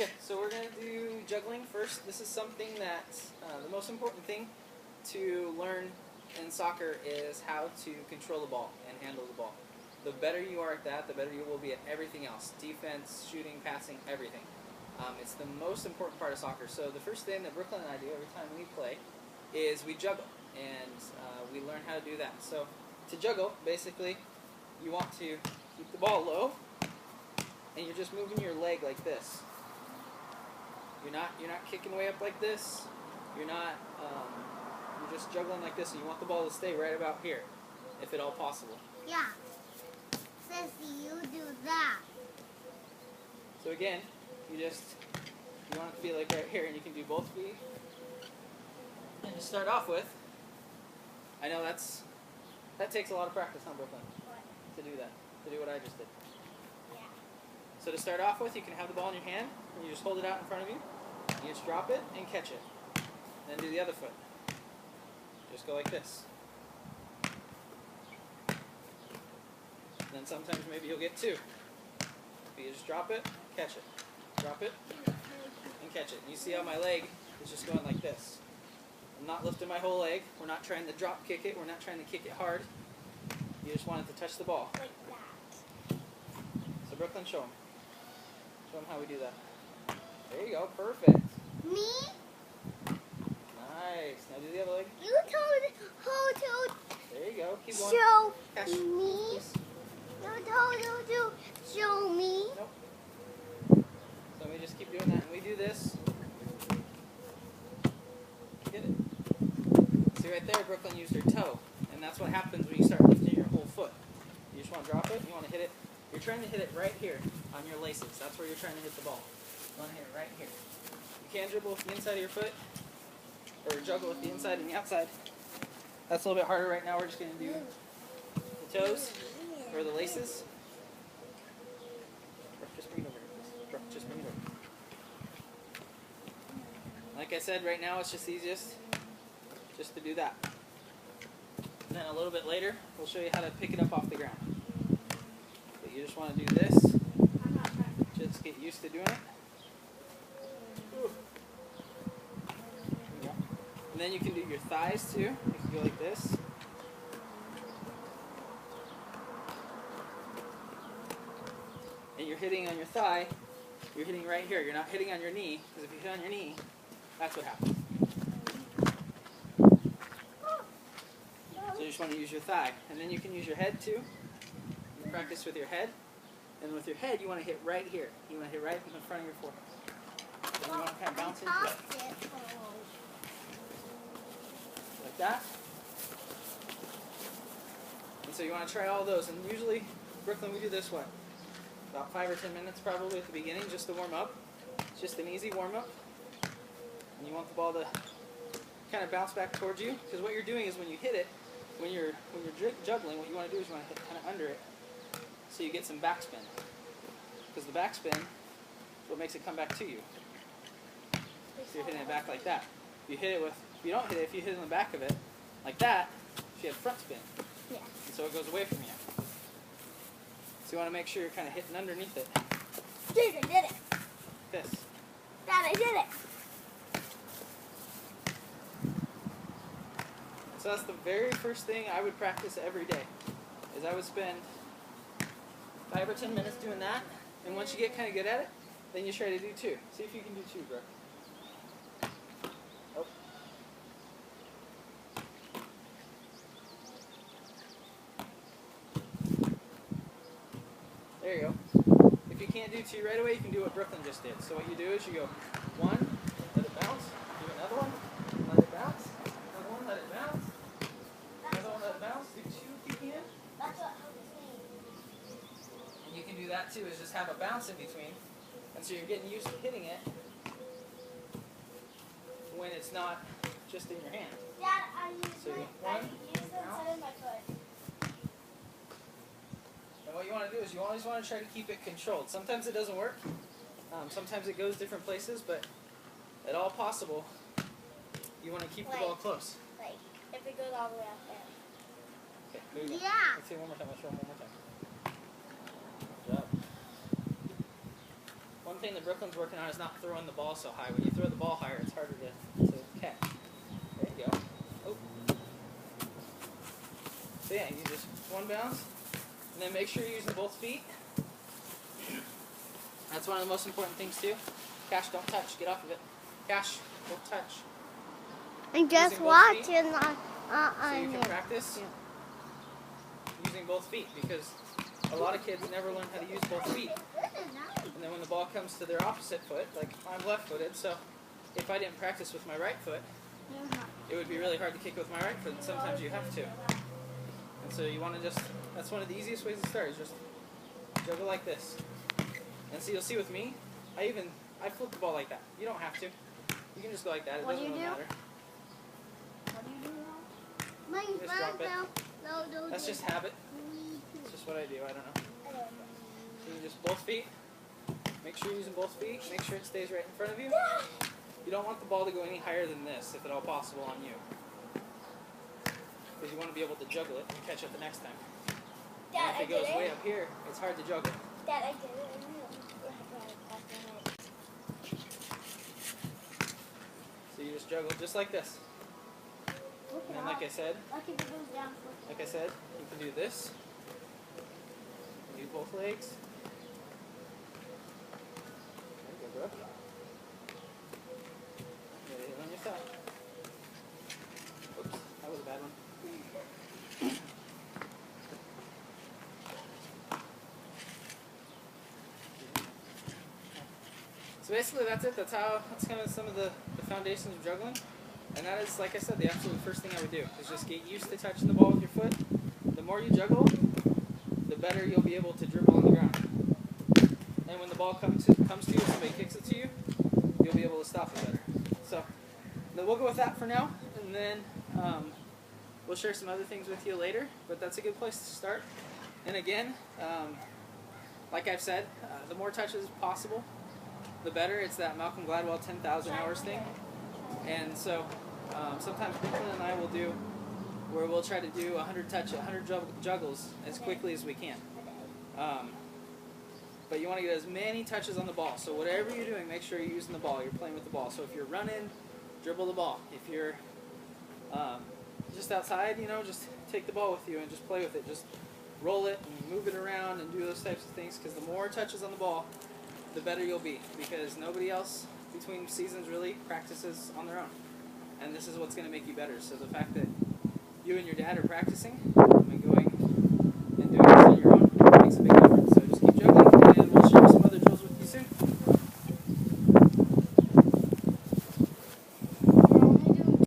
Okay, so we're going to do juggling first. This is something that the most important thing to learn in soccer is how to control the ball and handle the ball. The better you are at that, the better you will be at everything else. Defense, shooting, passing, everything. It's the most important part of soccer. So the first thing that Brooklyn and I do every time we play is we juggle, and we learn how to do that. So to juggle, basically, you want to keep the ball low, and you're just moving your leg like this. You're not kicking way up like this. You're just juggling like this, and you want the ball to stay right about here, if at all possible. Yeah. Sissy, you do that. So again, you want it to be like right here, and you can do both feet. And to start off with, I know that takes a lot of practice, huh, Brooklyn? What? To do that, to do what I just did. Yeah. So to start off with, you can have the ball in your hand, and you just hold it out in front of you. And you just drop it and catch it. Then do the other foot. Just go like this. And then sometimes maybe you'll get two. But you just drop it, catch it. Drop it, and catch it. And you see how my leg is just going like this. I'm not lifting my whole leg. We're not trying to drop kick it. We're not trying to kick it hard. You just want it to touch the ball. Like that. So Brooklyn, show them. Show them how we do that. There you go. Perfect. Me? Nice. Now do the other leg. You told how to There you go. Keep going. show Cash. me. Please. You told you to show me. Nope. So we just keep doing that, and we do this. Get it? See right there, Brooklyn used her toe, and that's what happens when you start lifting your whole foot. You just want to drop it. You want to hit it. You're trying to hit it right here on your laces. That's where you're trying to hit the ball. You want to hit it right here. You can dribble with the inside of your foot, or juggle with the inside and the outside. That's a little bit harder right now. We're just going to do the toes, or the laces. Brooke, just bring it over here, please. Brooke, just bring it over. Like I said, right now it's just easiest just to do that. And then a little bit later, we'll show you how to pick it up off the ground. But you just want to do this. Just get used to doing it. And then you can do your thighs too. You can go like this. And you're hitting on your thigh. You're hitting right here. You're not hitting on your knee, because if you hit on your knee, that's what happens. So you just want to use your thigh. And then you can use your head too. You practice with your head. And with your head, you want to hit right here. You want to hit right in the front of your forehead. And you want to kind of bounce into it. Like that. And so you want to try all those. And usually, Brooklyn, we do this, what? About 5 or 10 minutes probably at the beginning, just to warm up. It's just an easy warm up. And you want the ball to kind of bounce back towards you. Because what you're doing is when you hit it, when you're juggling, what you want to do is you want to hit kind of under it, so you get some backspin. Because the backspin is what makes it come back to you. So you're hitting it back like that. If you hit it if you don't hit it, if you hit it in the back of it, like that, you have front spin. Yeah. And so it goes away from you. So you want to make sure you're kind of hitting underneath it. Dude, I did it. This. Dad, I did it. So that's the very first thing I would practice every day, is I would spend 5 or 10 minutes doing that, and once you get kind of good at it, then you try to do 2. See if you can do 2, bro. Oh. There you go. If you can't do 2 right away, you can do what Brooklyn just did. So what you do is you go 1, let it bounce, do another one, let it bounce, another one, let it bounce. Do 2 if you can. That's what helps me. And you can do that too, is just have a bounce in between. And so you're getting used to hitting it when it's not just in your hand. Dad, I use So you my one, the inside of my foot. And what you want to do is you always want to try to keep it controlled. Sometimes it doesn't work. Sometimes it goes different places, but at all possible, you want to keep the ball close. Like, if it goes all the way out there. Okay, there you go. Yeah. Let's see it one more time. Let's show them one more time. Good job. One One thing that Brooklyn's working on is not throwing the ball so high. When you throw the ball higher, it's harder to catch. There you go. Oh. So yeah, you just one bounce, and then make sure you're using both feet. That's one of the most important things too. Cash, don't touch. Get off of it. Cash, don't touch. And just Using both watch feet, and so you can practice using both feet, because a lot of kids never learn how to use both feet. And then when the ball comes to their opposite foot, like I'm left-footed, so if I didn't practice with my right foot, it would be really hard to kick with my right foot, and sometimes you have to. And so you want to just, that's one of the easiest ways to start, is just juggle like this. And so you'll see with me, I flip the ball like that. You don't have to. You can just go like that, it doesn't really matter. What do you do now? You just drop it. That's just habit. It's just what I do, I don't know. So you just both feet. Make sure you're using both feet. Make sure it stays right in front of you. You don't want the ball to go any higher than this, if at all possible, on you. Because you want to be able to juggle it and catch it the next time. Dad, and if it goes way up here, it's hard to juggle. Dad, I did it. So you just juggle just like this. And then like I said, you can do this. Do both legs. There you go, bro. Get it on your thigh. Oops, that was a bad one. So basically that's it. That's kind of some of the foundations of juggling. And that is, like I said, the absolute first thing I would do is just get used to touching the ball with your foot. The more you juggle, the better you'll be able to dribble on the ground. And when the ball comes to you, somebody kicks it to you, you'll be able to stop it better. So then we'll go with that for now, and then we'll share some other things with you later. But that's a good place to start. And again, like I've said, the more touches possible, the better. It's that Malcolm Gladwell 10,000 hours thing. And so sometimes Brooklyn and I will do where we'll try to do 100 juggles as quickly as we can. But you want to get as many touches on the ball. So whatever you're doing, make sure you're using the ball. You're playing with the ball. So if you're running, dribble the ball. If you're just outside, just take the ball with you and just play with it. Just roll it and move it around and do those types of things, because the more touches on the ball, the better you'll be, because nobody else between seasons really practices on their own. And this is what's going to make you better. So the fact that you and your dad are practicing